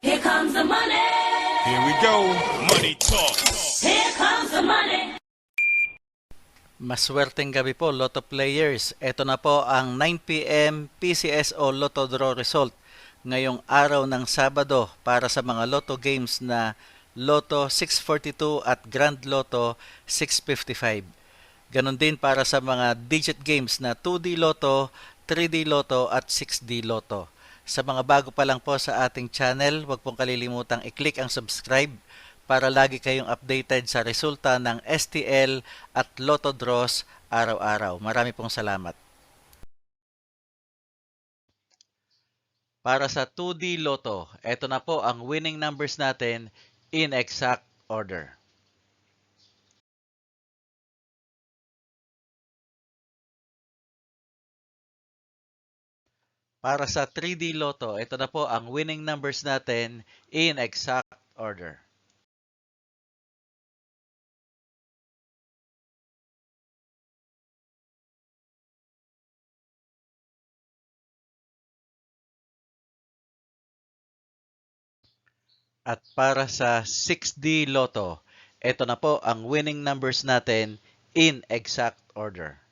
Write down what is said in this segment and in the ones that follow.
Here comes the money. Here we go. Money talk. Here comes the money. Maswerteng gabi po, Lotto players. Ito na po ang 9 p.m. PCSO Lotto Draw result ngayong araw ng Sabado para sa mga Lotto games na Lotto 642 at Grand Lotto 655. Ganon din para sa mga digit games na 2D Lotto, 3D Lotto at 6D Lotto. Sa mga bago pa lang po sa ating channel, huwag pong kalilimutang i-click ang subscribe para lagi kayong updated sa resulta ng STL at Lotto Draws araw-araw. Marami pong salamat. Para sa 2D Lotto, ito na po ang winning numbers natin in exact order. Para sa 3D Lotto, ito na po ang winning numbers natin in exact order. At para sa 6D Lotto, ito na po ang winning numbers natin in exact order.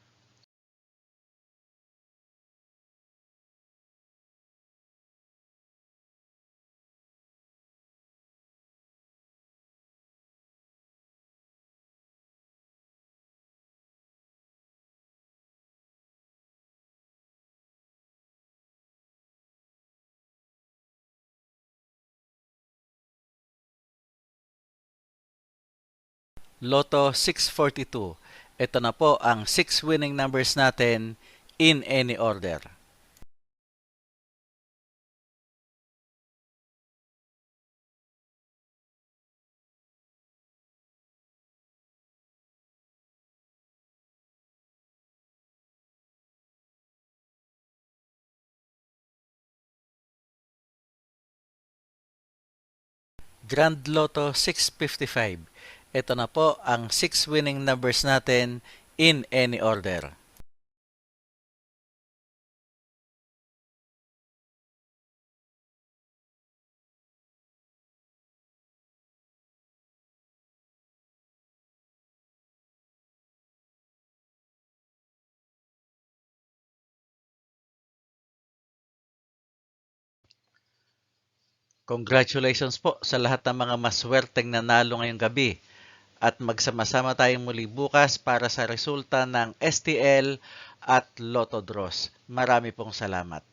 Lotto 642. Ito na po ang 6 winning numbers natin in any order. Grand Lotto 655. Ito na po ang 6 winning numbers natin in any order. Congratulations po sa lahat ng mga maswerteng nanalo ngayong gabi. At magsama-sama tayong muli bukas para sa resulta ng STL at Lotto Draws. Marami pong salamat.